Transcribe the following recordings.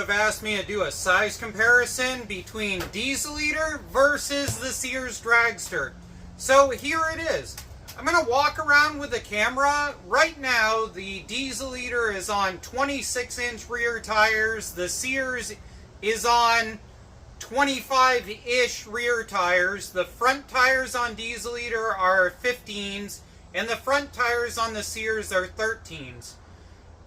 have asked me to do a size comparison between Diesel Eater versus the Sears Dragster. So here it is. I'm going to walk around with the camera. Right now, the Diesel Eater is on 26-inch rear tires. The Sears is on 25-ish rear tires. The front tires on Diesel Eater are 15s, and the front tires on the Sears are 13s.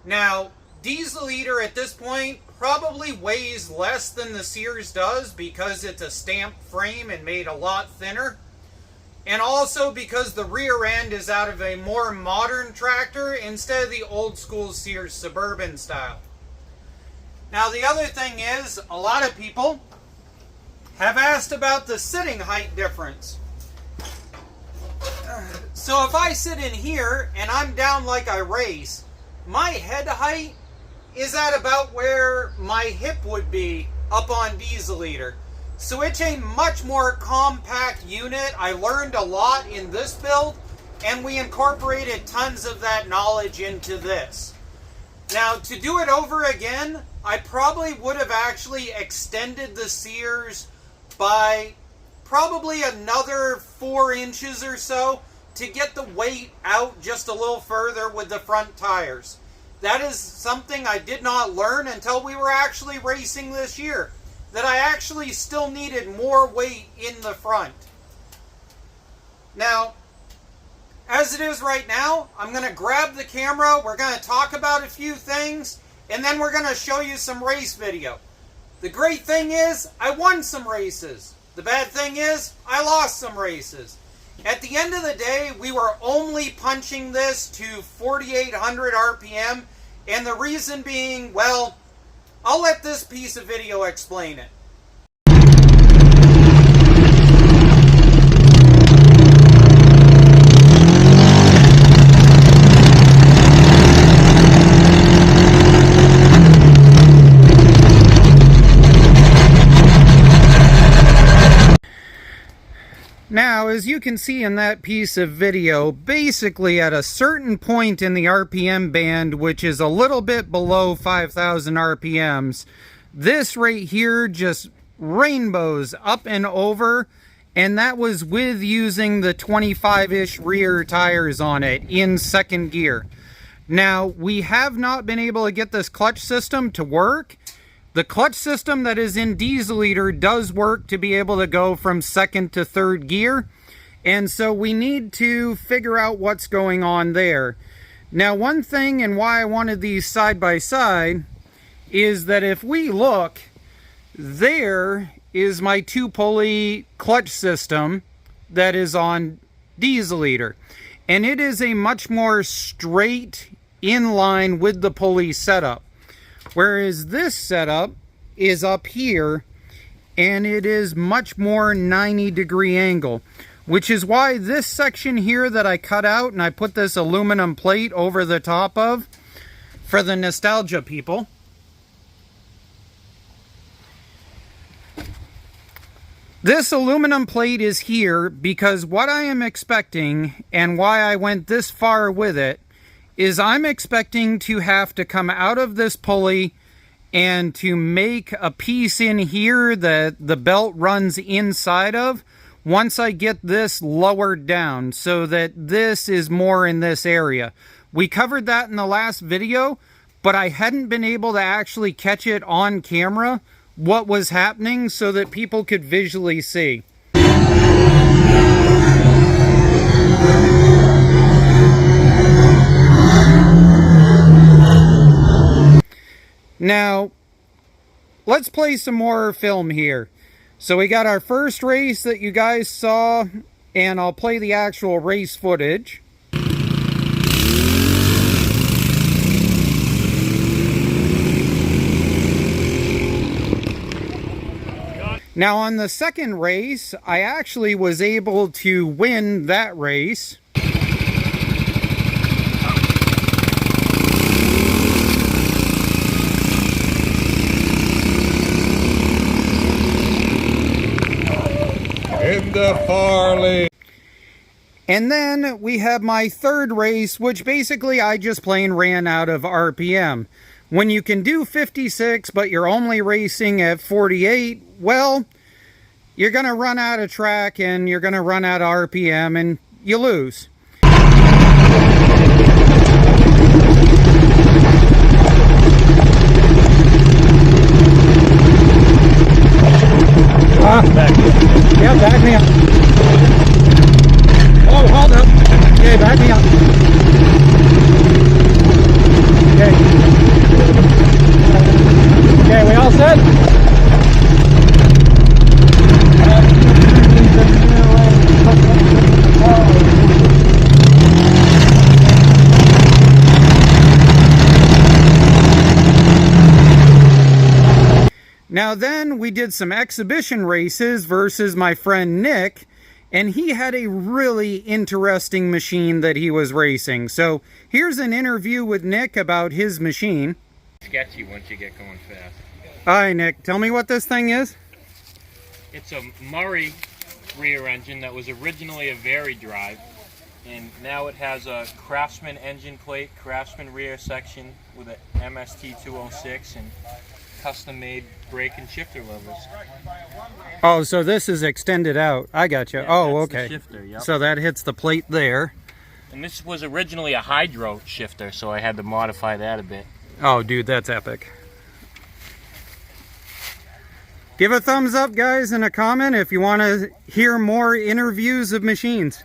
Now, Diesel Eater at this point probably weighs less than the Sears does because it's a stamped frame and made a lot thinner. And also because the rear end is out of a more modern tractor instead of the old school Sears Suburban style. Now the other thing is, a lot of people have asked about the sitting height difference. So if I sit in here and I'm down like I race, my head height is at about where my hip would be up on Diesel Eater. So it's a much more compact unit. I learned a lot in this build, and we incorporated tons of that knowledge into this. Now, to do it over again, I probably would have actually extended the Sears by probably another 4 inches or so to get the weight out just a little further with the front tires. That is something I did not learn until we were actually racing this year, that I actually still needed more weight in the front. Now, as it is right now, I'm going to grab the camera, we're going to talk about a few things, and then we're going to show you some race video. The great thing is, I won some races. The bad thing is, I lost some races. At the end of the day, we were only punching this to 4,800 RPM, and the reason being, well, I'll let this piece of video explain it. Now, as you can see in that piece of video, basically at a certain point in the RPM band, which is a little bit below 5,000 RPMs, this right here just rainbows up and over, and that was with using the 25-ish rear tires on it in second gear. Now, we have not been able to get this clutch system to work. The clutch system that is in Diesel Eater does work to be able to go from second to third gear. And so we need to figure out what's going on there. Now, one thing and why I wanted these side by side is that if we look, there is my 2-pulley clutch system that is on Diesel Eater. And it is a much more straight in line with the pulley setup. Whereas this setup is up here, and it is much more 90-degree angle, which is why this section here that I cut out and I put this aluminum plate over the top of, for the nostalgia people, this aluminum plate is here because what I am expecting, and why I went this far with it, is I'm expecting to have to come out of this pulley and to make a piece in here that the belt runs inside of once I get this lowered down so that this is more in this area. We covered that in the last video, but I hadn't been able to actually catch it on camera, what was happening, so that people could visually see. Now, let's play some more film here. So we got our first race that you guys saw, and I'll play the actual race footage. Now on the second race, I actually was able to win that race. In the Farley. And then we have my third race, which basically I just plain ran out of RPM. When you can do 56, but you're only racing at 48, well, you're going to run out of track and you're going to run out of RPM and you lose. Yeah, back me up. Oh, hold up. Okay, back me up. Okay. Okay, we all set? Now then, we did some exhibition races versus my friend Nick, and he had a really interesting machine that he was racing. So here's an interview with Nick about his machine. Sketchy once you get going fast. Hi Nick, tell me what this thing is. It's a Murray rear engine that was originally a Very drive, and now it has a Craftsman engine plate, Craftsman rear section with an MST 206 and custom-made brake and shifter levers. Oh, so this is extended out. I got you. Yeah, oh, that's okay. The shifter, yep. So that hits the plate there. And this was originally a hydro shifter, so I had to modify that a bit. Oh, dude, that's epic. Give a thumbs up, guys, and a comment if you want to hear more interviews of machines.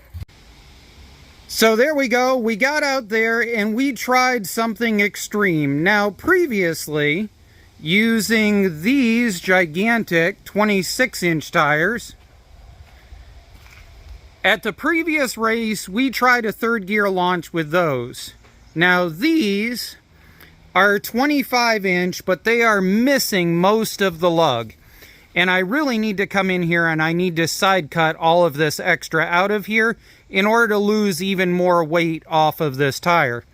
So there we go. We got out there and we tried something extreme. Now, previously, using these gigantic 26-inch tires. At the previous race, we tried a third gear launch with those. Now these are 25-inch, but they are missing most of the lug. And I really need to come in here and I need to side cut all of this extra out of here in order to lose even more weight off of this tire.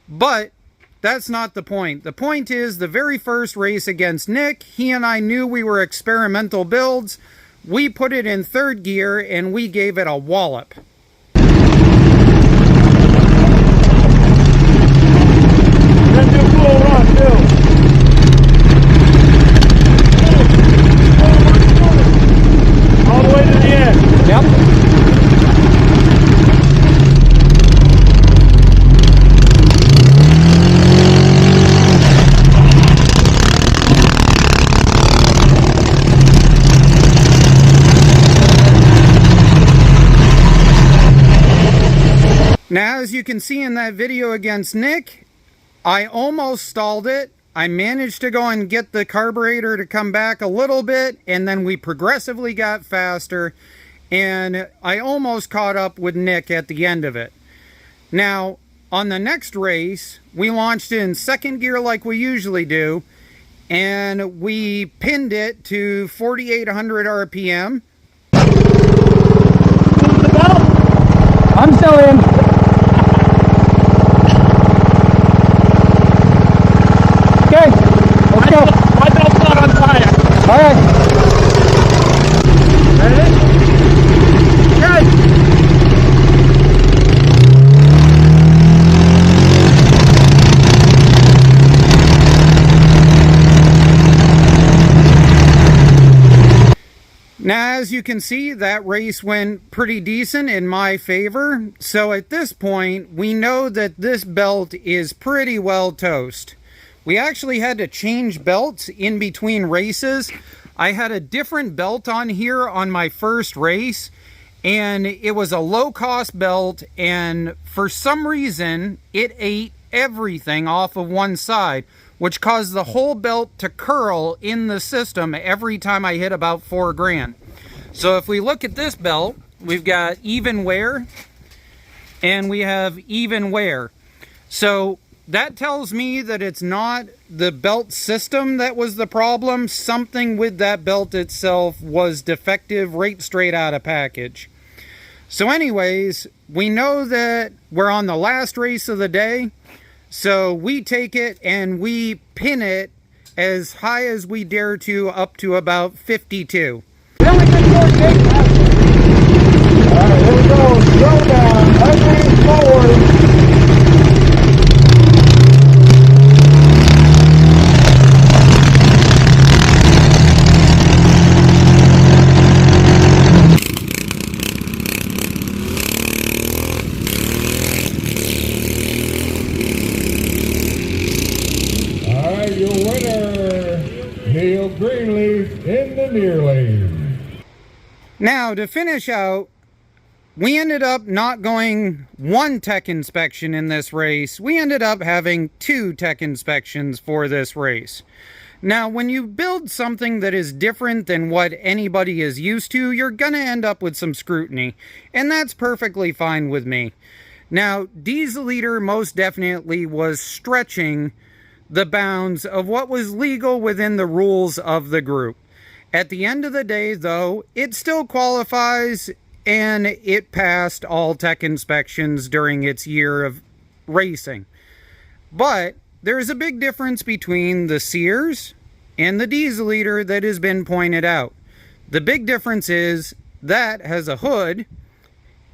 But that's not the point. The point is, the very first race against Nick, he and I knew we were experimental builds. We put it in third gear and we gave it a wallop. We're gonna do a full run too. All the way to the end. Yep. Now, as you can see in that video against Nick, I almost stalled it. I managed to go and get the carburetor to come back a little bit, and then we progressively got faster, and I almost caught up with Nick at the end of it. Now, on the next race, we launched in second gear like we usually do, and we pinned it to 4,800 RPM. I'm still in. Okay, let's go. My belt's not on fire. All right. Ready? Good. Now, as you can see, that race went pretty decent in my favor. So at this point, we know that this belt is pretty well toast. We actually had to change belts in between races. I had a different belt on here on my first race, and it was a low-cost belt, and for some reason, it ate everything off of one side, which caused the whole belt to curl in the system every time I hit about $4 grand. So if we look at this belt, we've got even wear, and we have even wear. So that tells me that it's not the belt system that was the problem. Something with that belt itself was defective right straight out of package. So anyways, we know that we're on the last race of the day. So we take it and we pin it as high as we dare to, up to about 52. Alright, here we go. Slow down. Ugly forward. Neil Greenleaf in the near lane. Now, to finish out, we ended up not going one tech inspection in this race. We ended up having 2 tech inspections for this race. Now, when you build something that is different than what anybody is used to, you're going to end up with some scrutiny, and that's perfectly fine with me. Now, Diesel Eater most definitely was stretching the bounds of what was legal within the rules of the group. At the end of the day, though, it still qualifies, and it passed all tech inspections during its year of racing. But there's a big difference between the Sears and the Diesel Eater that has been pointed out. The big difference is that has a hood,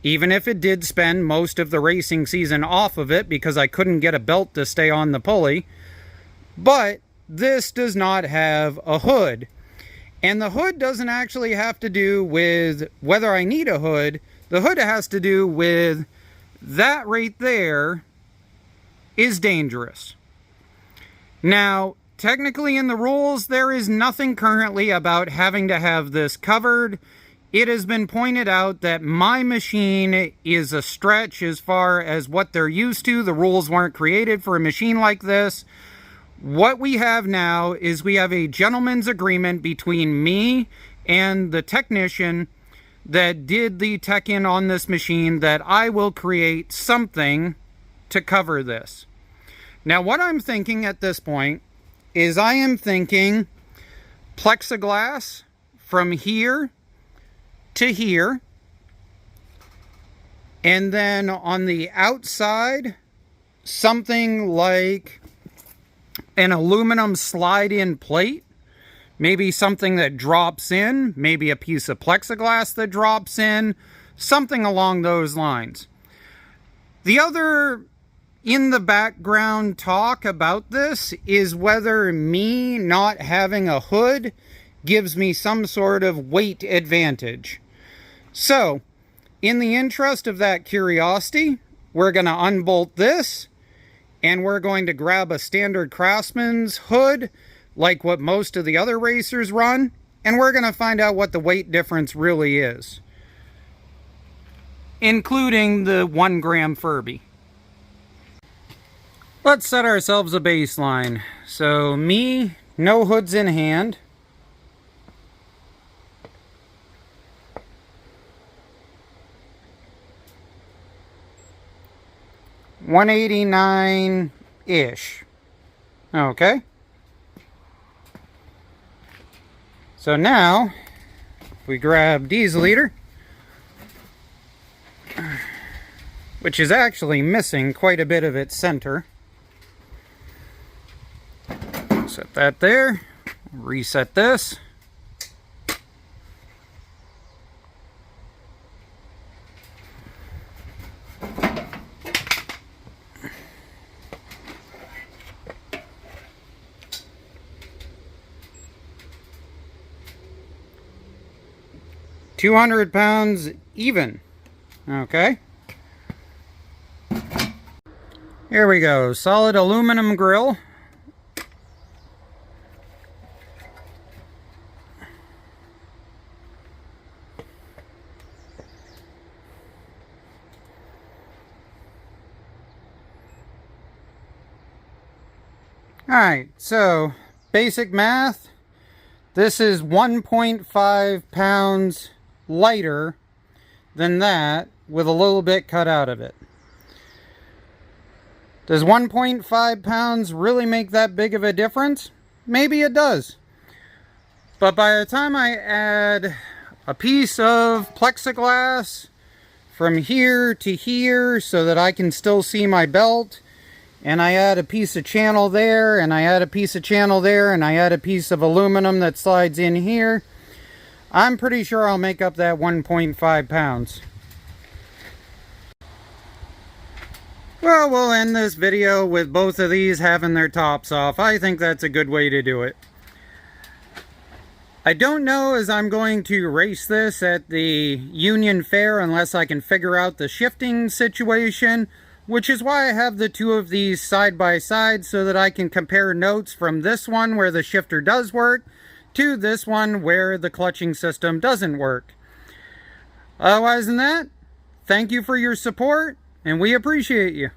even if it did spend most of the racing season off of it because I couldn't get a belt to stay on the pulley. But this does not have a hood. And the hood doesn't actually have to do with whether I need a hood. The hood has to do with that right there is dangerous. Now, technically in the rules, there is nothing currently about having to have this covered. It has been pointed out that my machine is a stretch as far as what they're used to. The rules weren't created for a machine like this. What we have now is we have a gentleman's agreement between me and the technician that did the tech-in on this machine that I will create something to cover this. Now, what I'm thinking at this point is I am thinking plexiglass from here to here, and then on the outside, something like an aluminum slide-in plate, maybe something that drops in, maybe a piece of plexiglass that drops in, something along those lines. The other in the background talk about this is whether me not having a hood gives me some sort of weight advantage. So, in the interest of that curiosity, we're going to unbolt this, and we're going to grab a standard Craftsman's hood, like what most of the other racers run, and we're going to find out what the weight difference really is, including the 1 gram Furby. Let's set ourselves a baseline. So me, no hoods in hand. $189-ish. Okay. So now, if we grab Diesel Eater, which is actually missing quite a bit of its center. Set that there. Reset this. £200 even. Okay. Here we go. Solid aluminum grill. Alright, so basic math. This is 1.5 pounds lighter than that, with a little bit cut out of it. Does 1.5 pounds really make that big of a difference? Maybe it does. But by the time I add a piece of plexiglass from here to here so that I can still see my belt, and I add a piece of channel there, and I add a piece of channel there, and I add a piece of aluminum that slides in here, I'm pretty sure I'll make up that 1.5 pounds. Well, we'll end this video with both of these having their tops off. I think that's a good way to do it. I don't know as I'm going to race this at the Union Fair unless I can figure out the shifting situation, which is why I have the two of these side by side so that I can compare notes from this one where the shifter does work to this one where the clutching system doesn't work. Otherwise than that, thank you for your support, and we appreciate you.